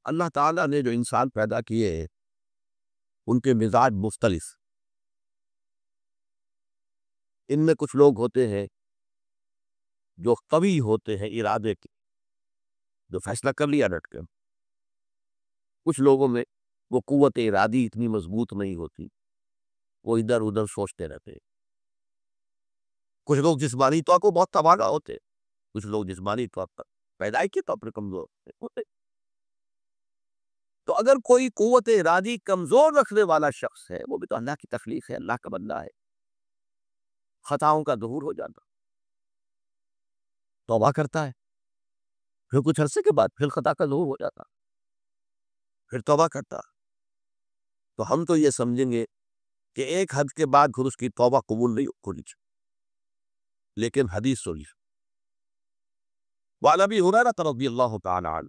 اللہ تعالیٰ نے جو انسان پیدا کیے ہیں ان کے مزاج مختلف. ان میں کچھ لوگ ہوتے ہیں جو قوی ہوتے ہیں ارادے کے، جو فیصلہ کر لیا ڈٹ کر. کچھ لوگوں میں وہ قوت ارادی اتنی مضبوط نہیں ہوتی، وہ ادھر ادھر سوچتے رہتے ہیں. کچھ لوگ جسمانی طور پر بہت توانا ہوتے ہیں، کچھ لوگ جسمانی طور پر پیدائشی طور پر کمزور ہوتے ہیں. تو اگر کوئی قوت ارادی کمزور رکھنے والا شخص ہے، وہ بھی تو اللہ کی تخلیق ہے، اللہ کا بندہ ہے، خطاؤں کا ظہور ہو جاتا، توبہ کرتا ہے، پھر کچھ عرصے کے بعد پھر خطا کا ظہور ہو جاتا، پھر توبہ کرتا. تو ہم تو یہ سمجھیں گے کہ ایک حد کے بعد پھر اس کی توبہ قبول نہیں ہونی چاہیے. لیکن حدیث سنی، وعن ابی ہریرہ رضی اللہ تعالی عنہ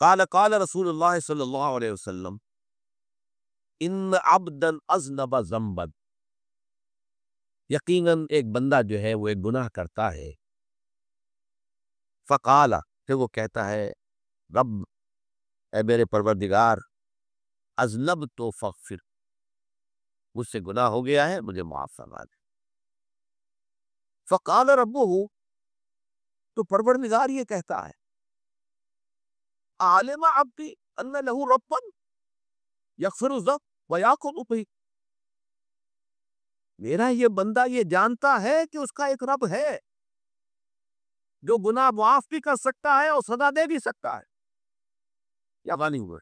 قال قال رسول اللہ صلی اللہ علیہ وسلم ان عبدا اذنب ذنبا، یقیناً ایک بندہ جو ہے وہ ایک گناہ کرتا ہے. فقال، پھر وہ کہتا ہے رب، اے میرے پروردگار، اذنبت فاغفر، مجھ سے گناہ ہو گیا ہے، مجھے معاف فرما دے. فقال ربہ، تو پروردگار یہ کہتا ہے عالم عبدی ان لہ ربا یغفر الذنب ویأخذ بہ، میرا یہ بندہ یہ جانتا ہے کہ اس کا ایک رب ہے جو گناہ معاف بھی کر سکتا ہے اور سزا دے بھی سکتا ہے. کیا معنی ہوئے؟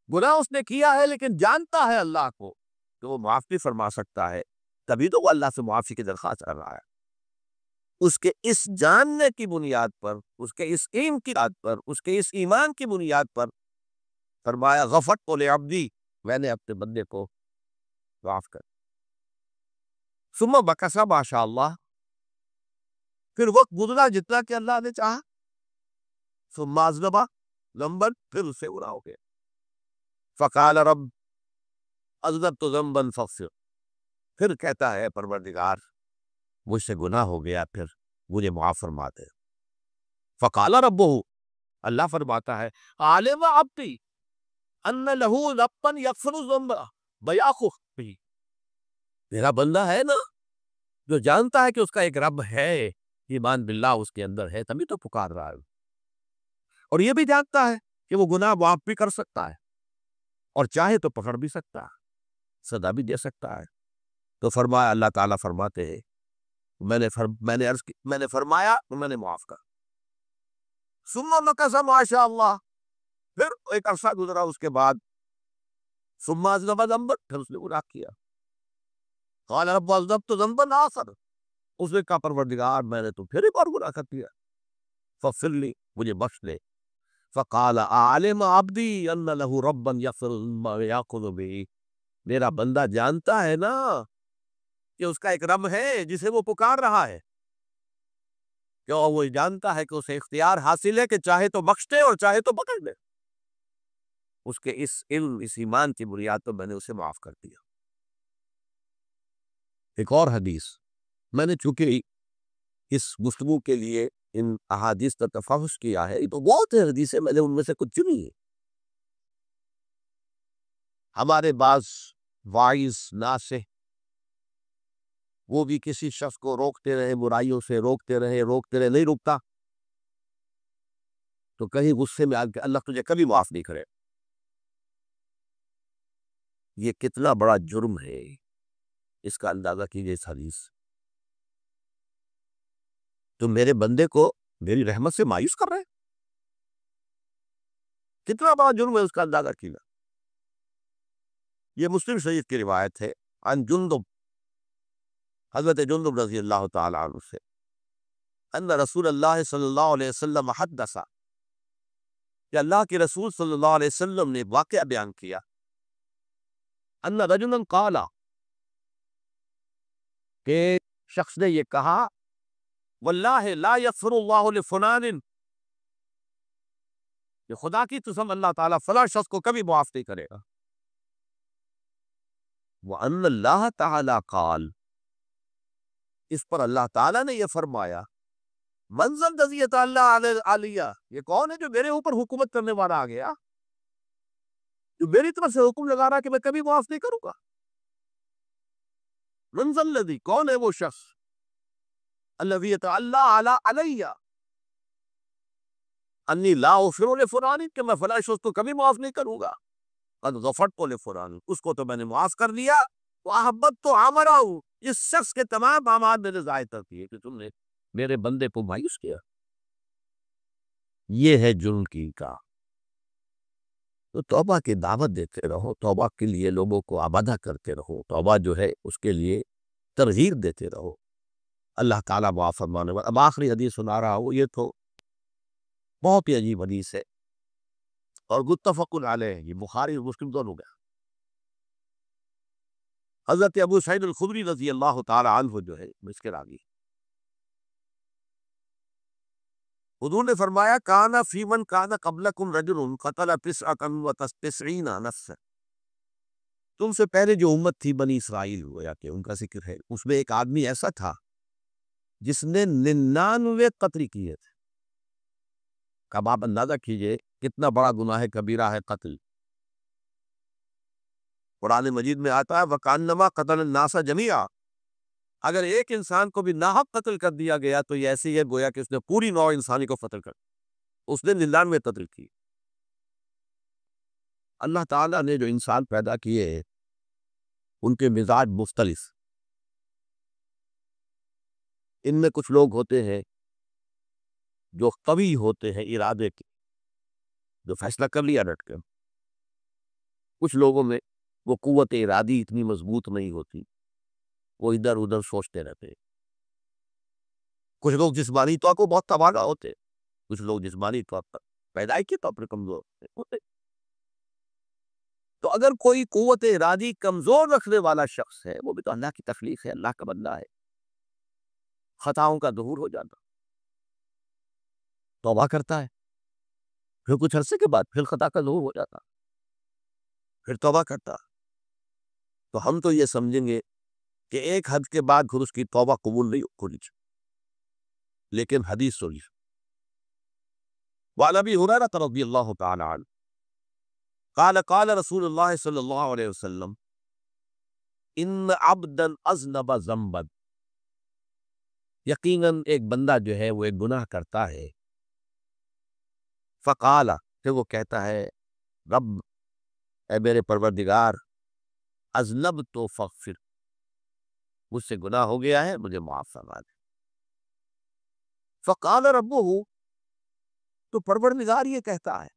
گناہ اس نے کیا ہے لیکن جانتا ہے اللہ کو کہ وہ معاف بھی فرما سکتا ہے، تبھی تو وہ اللہ سے معافی کی درخواست کر رہا ہے. اس کے اس جاننے کی بنیاد پر، اس کے اس علم کی بنیاد پر، اس کے اس ایمان کی بنیاد پر فرمایا غفرت لعبدی، میں نے اپنے بندے کو معاف کر. ثم مکث ما شاء اللہ، پھر وقت گزرا جتنا کہ اللہ نے چاہا. ثم اذنب ذنبا، پھر اس سے گناہ ہو گیا. فقال رب اذنبت ذنبا فاغفر، پھر کہتا ہے پروردگار مجھ سے گناہ ہو گیا، پھر مجھے معاف فرما دے. فقال ربہ، اللہ فرماتا ہے عالم عبدی ان لہ ربا یغفر الذنب ویأخذ بہ، میرا بندہ ہے نا جو جانتا ہے کہ اس کا ایک رب ہے، ایمان باللہ اس کے اندر ہے، تبھی تو پکار رہا ہے. اور یہ بھی جانتا ہے کہ وہ گناہ معاف بھی کر سکتا ہے اور چاہے تو پکڑ بھی سکتا ہے، سزا بھی دے سکتا ہے. تو فرمایا، اللہ تعالیٰ فرماتے ہیں میں نے فرمایا تو میں نے معاف کر. ثم مکث ما شاء اللہ، پھر ایک عرصہ گزرا اس کے بعد. ثم اذنب ذنبا، پھر اس نے گناہ کیا. قال رب اذنبت ذنبا آخر، اس نے کہا پروردگار میں نے تو پھر ایک اور گناہ کر دیا، فاغفر لی، مجھے بخش دے. فقال اعلم عبدی ان لہ ربا یغفر ویأخذ بہ، میرا بندہ جانتا ہے نا کہ اس کا ایک رب ہے جسے وہ پکار رہا ہے، کہ وہ جانتا ہے کہ اسے اختیار حاصل ہے کہ چاہے تو بخش دے اور چاہے تو پکڑ دے. اس کے اس علم، اس ایمان کی بنیاد پر میں نے اسے معاف کر دیا. ایک اور حدیث، میں نے چونکہ اس گفتگو کے لیے ان احادیث کا تفحص کیا ہے، تو بہت ہے حدیثیں، میں نے ان میں سے کچھ چنی ہے. ہمارے بعض واعظ ناصح وہ بھی کسی شخص کو روکتے رہے، برائیوں سے روکتے رہے، نہیں رکتا، تو کہیں غصے میں آ کے اللہ تجھے کبھی معاف نہیں کرے. یہ کتنا بڑا جرم ہے، اس کا اندازہ کیجیے. اس حدیث تو میرے بندے کو میری رحمت سے مایوس کر رہے، کتنا بڑا جرم ہے، اس کا اندازہ کیجیے. یہ مسلم شریف کی روایت ہے عن جندب، حضرت جندب رضی اللہ تعالی عنہ سے، ان رسول اللہ صلی اللہ علیہ وسلم حدث، کہ اللہ کے رسول صلی اللہ علیہ وسلم نے واقعہ بیان کیا، ان رجلا قال، کہ شخص نے یہ کہا واللہ لا یغفر اللہ لفلان، کہ خدا کی قسم اللہ تعالیٰ فلاں شخص کو کبھی معاف نہیں کرے گا. وَأَنَّ اللَّهَ تَعَالَى قال، اس پر اللہ تعالیٰ نے یہ فرمایا منزل رضیت اللہ علیہ، یہ کون ہے جو میرے اوپر حکومت کرنے والا آ گیا، جو میری طرف سے حکم لگا رہا کہ میں کبھی معاف نہیں کروں گا؟ منزل الذی، کون ہے وہ شخص، الذی یتعلی علی علیہ انی لا اغفر لفلان، کہ میں فلاں شخص کو کبھی معاف نہیں کروں گا، قد غفرت لفلان، اس کو تو میں نے معاف کر دیا، واحببت عملہ، اس شخص کے تمام اعمال میں نے ظاہر کر دیے کہ تم نے میرے بندے کو مایوس کیا۔ یہ ہے جرم کی کا۔ تو توبہ کی دعوت دیتے رہو، توبہ کے لیے لوگوں کو آبادہ کرتے رہو، توبہ جو ہے اس کے لیے ترغیب دیتے رہو، اللہ تعالیٰ معاف فرمانے والا۔ اب آخری حدیث سنا رہا ہوں، یہ تو بہت ہی عجیب حدیث ہے اور متفق علیہ، یہ بخاری اور مسلم دونوں گئے۔ حضرت ابو سعید الخدری رضی اللہ تعالی عنہ جو ہے اس کے راوی، حضور نے فرمایا کان فی من کان قبلکم رجل قتل 99 نفسا، تم سے پہلے جو امت تھی بنی اسرائیل گویا کہ ان کا ذکر ہے، اس میں ایک آدمی ایسا تھا جس نے 99 قتل کیے تھے۔ اب آپ اندازہ کیجئے کتنا بڑا گناہ کبیرہ ہے قتل۔ قرآن مجید میں آتا ہے وَكَأَنَّمَا قَتَلَ النَّاسَ جَمِيعًا، اگر ایک انسان کو بھی ناحق قتل کر دیا گیا تو یہ ایسی ہے گویا کہ اس نے پوری نوع انسانی کو قتل کر دیا، اس نے 99 قتل کی۔ اللہ تعالیٰ نے جو انسان پیدا کیے ان کے مزاج مختلف، ان میں کچھ لوگ ہوتے ہیں جو قوی ہوتے ہیں ارادے کے، جو فیصلہ کر لیا ڈٹ کر، کچھ لوگوں میں وہ قوت ارادی اتنی مضبوط نہیں ہوتی، وہ ادھر ادھر سوچتے رہتے ہیں۔ کچھ لوگ جسمانی طور پر بہت توانا ہوتے ہیں، کچھ لوگ جسمانی طور پر پیدائش کے طور پر کمزور ہوتے ہیں۔ تو اگر کوئی قوت ارادی کمزور رکھنے والا شخص ہے، وہ بھی تو اللہ کی تخلیق ہے، اللہ کا بندہ ہے، خطاؤں کا ظہور ہو جاتا، توبہ کرتا ہے، پھر کچھ عرصے کے بعد پھر خطا کا ظہور ہو جاتا، پھر توبہ کرتا، تو ہم تو یہ سمجھیں گے کہ ایک حد کے بعد پھر اس کی توبہ قبول نہیں ہونی چاہیے۔ لیکن حدیث سنیے، وعن ابی ہریرہ رضی اللہ تعالی عنہ قال قال رسول اللہ صلی اللہ علیہ وسلم ان عبدا اذنب ذنبا، یقیناً ایک بندہ جو ہے وہ ایک گناہ کرتا ہے، فقال، پھر وہ کہتا ہے رب، اے میرے پروردگار، اذنبت فاغفر، مجھ سے گناہ ہو گیا ہے مجھے معاف فرما دے۔ فقال ربہ، تو پروردگار یہ کہتا ہے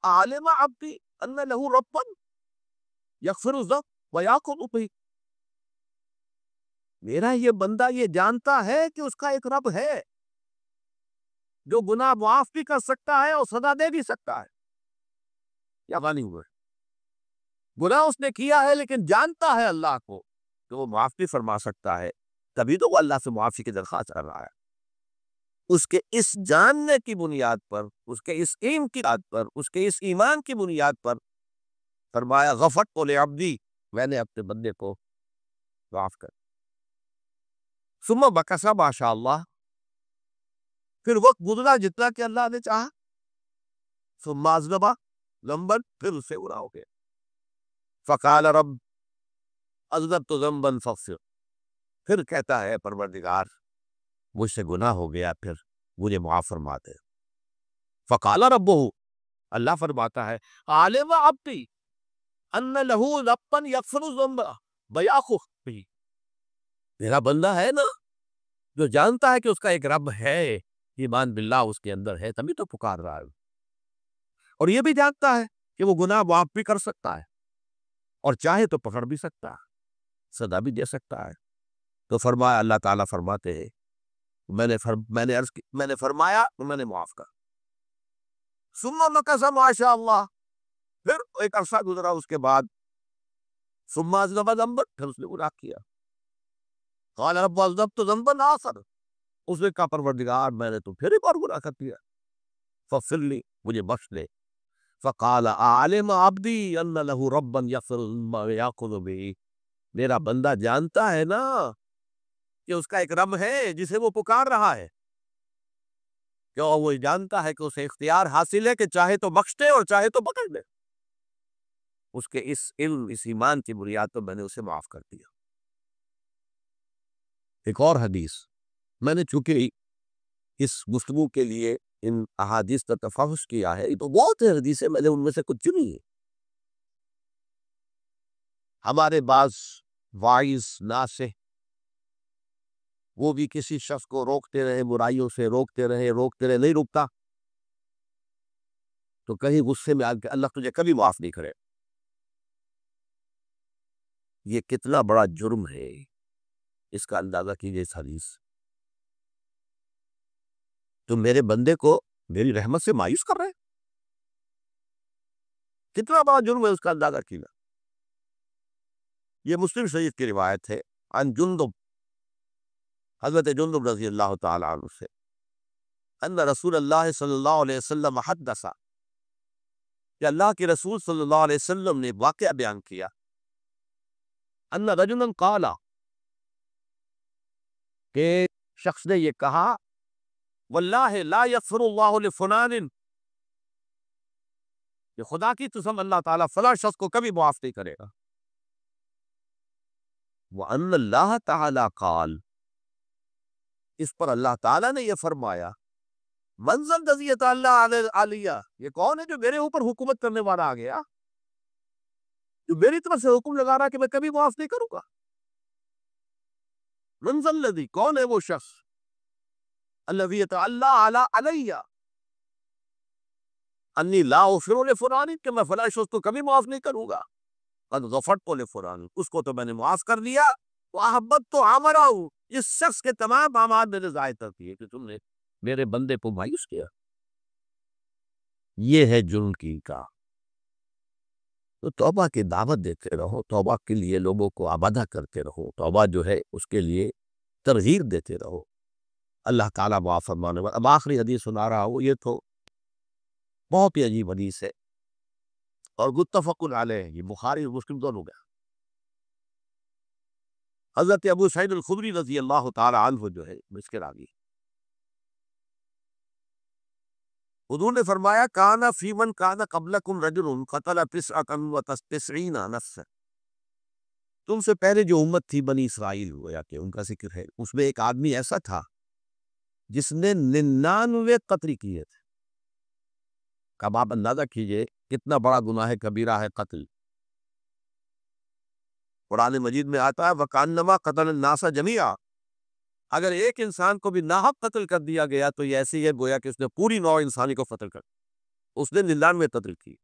عالم عبدی ان لہ ربا یغفر الذنب ویأخذ بہ، میرا یہ بندہ یہ جانتا ہے کہ اس کا ایک رب ہے جو گناہ معاف بھی کر سکتا ہے اور سزا دے بھی سکتا ہے۔ کیا معنی ہوئے؟ گناہ اس نے کیا ہے لیکن جانتا ہے اللہ کو کہ وہ معاف بھی فرما سکتا ہے، تبھی تو وہ اللہ سے معافی کی درخواست کر رہا ہے۔ اس کے اس جاننے کی بنیاد پر، اس کے اس علم کی بنیاد پر، اس کے اس ایمان کی بنیاد پر فرمایا غفرت لعبدی، میں نے اپنے بندے کو معاف کر۔ ثم مکث ما شاء اللہ، پھر وقت گزرا جتنا کہ اللہ نے چاہا، ثم اذنب ذنبا، پھر اس سے گناہ ہو گیا، فقال رب اذنبت ذنبا فاغفر، پھر کہتا ہے پروردگار مجھ سے گناہ ہو گیا، پھر مجھے معاف فرما دے۔ فقال ربہ، اللہ فرماتا ہے عالم عبدی ان لہ ربا یغفر الذنب ویأخذ بہ، میرا بندہ ہے نا جو جانتا ہے کہ اس کا ایک رب ہے، ایمان باللہ اس کے اندر ہے، تبھی تو پکار رہا ہے، اور یہ بھی جانتا ہے کہ وہ گناہ معاف بھی کر سکتا ہے اور چاہے تو پکڑ بھی سکتا ہے، سزا بھی دے سکتا ہے۔ تو فرمایا، اللہ تعالیٰ فرماتے ہیں میں نے فرمایا تو میں نے معاف کر۔ ثم مکث ما شاء اللہ، پھر ایک عرصہ گزرا اس کے بعد، ثم اذنب ذنبا، پھر اس نے گناہ کیا، قال رب اذنبت ذنبا آخر، اس نے کہا پروردگار میں نے تو پھر ایک اور گناہ کر دیا، فاغفر لی، مجھے بخش لے۔ فقال اعلم عبدی ان لہ ربا یغفر الذنب ویأخذ بہ، میرا بندہ جانتا ہے نا کہ اس کا ایک رب ہے جسے وہ پکار رہا ہے، کیوں وہ جانتا ہے کہ اسے اختیار حاصل ہے کہ چاہے تو بخش دے اور چاہے تو پکڑ دے۔ اس کے اس علم، اس ایمان کی بنیاد پر میں نے اسے معاف کر دیا۔ ایک اور حدیث، میں نے چونکہ اس گفتگو کے لیے ان احادیث کا تفحص کیا ہے، یہ تو بہت ہے حدیثیں، میں نے ان میں سے کچھ چنی ہے۔ ہمارے بعض وائز ناصح وہ بھی کسی شخص کو روکتے رہے، برائیوں سے روکتے رہے، نہیں رکتا، تو کہیں غصے میں آ کے اللہ تجھے کبھی معاف نہیں کرے۔ یہ کتنا بڑا جرم ہے، اس کا اندازہ کیجئے۔ اس حدیث تو میرے بندے کو میری رحمت سے مایوس کر رہے، کتنا بڑا جرم ہے، اس کا اندازہ کیجئے۔ یہ مسلم شریف کی روایت ہے، عن جندب، حضرت جندب رضی اللہ تعالی عنہ سے، ان رسول اللہ صلی اللہ علیہ وسلم حدث، کہ اللہ کے رسول صلی اللہ علیہ وسلم نے واقعہ بیان کیا، ان رجلا قال، کہ شخص نے یہ کہا، واللہ لا یغفر اللہ لفلان، کہ خدا کی قسم اللہ تعالیٰ فلاں شخص کو کبھی معاف نہیں کرے گا۔ وَأَنَّ اللَّهَ تَعَالَى قَالَ، اس پر اللہ تعالیٰ نے یہ فرمایا، مَنْ ذَا الَّذِي يَتَعَالَىٰ عَلَيَّ، یہ کون ہے جو میرے اوپر حکومت کرنے والا آ گیا، جو میری طرف سے حکم لگا رہا کہ میں کبھی معاف نہیں کروں گا۔ مَنْ ذَا الَّذِي، کون ہے وہ شخص، الَّذِي يَتَعَالَىٰ عَلَيَّ انی لا اغفر لفلان، کہ میں فلاں شخص کو کبھی معاف نہیں کروں گا، قد غفرت لفلان، اس کو تو میں نے معاف کر دیا، وَأَحْبَبْتُ عَمَلَهُ، اس شخص کے تمام اعمال میں نے ضائع کر دیے کہ تم نے میرے بندے کو مایوس کیا۔ یہ ہے جرم کی کا۔ تو توبہ کی دعوت دیتے رہو، توبہ کے لیے لوگوں کو آبادہ کرتے رہو، توبہ جو ہے اس کے لیے ترغیب دیتے رہو، اللہ تعالیٰ معاف فرمانے والا۔ اب آخری حدیث سنا رہا ہوں، یہ تو بہت ہی عجیب حدیث ہے اور متفق علیہ، یہ بخاری اور مسلم دونوں گئے۔ حضرت ابو سعید الخدری رضی اللہ تعالی عنہ جو ہے اس کے راوی، حضور نے فرمایا، کان فی من کان قبلکم رجل قتل 99 نفسا، تم سے پہلے جو امت تھی بنی اسرائیل گویا کہ ان کا ذکر ہے، اس میں ایک آدمی ایسا تھا جس نے 99 قتل کیے تھے۔ اب آپ اندازہ کیجئے کتنا بڑا گناہ کبیرہ ہے قتل۔ قرآن مجید میں آتا ہے وَكَأَنَّمَا قَتَلَ النَّاسَ جَمِيعًا، اگر ایک انسان کو بھی ناحق قتل کر دیا گیا تو یہ ایسی ہے گویا کہ اس نے پوری نوع انسانی کو قتل کر، اس نے 99 قتل کی۔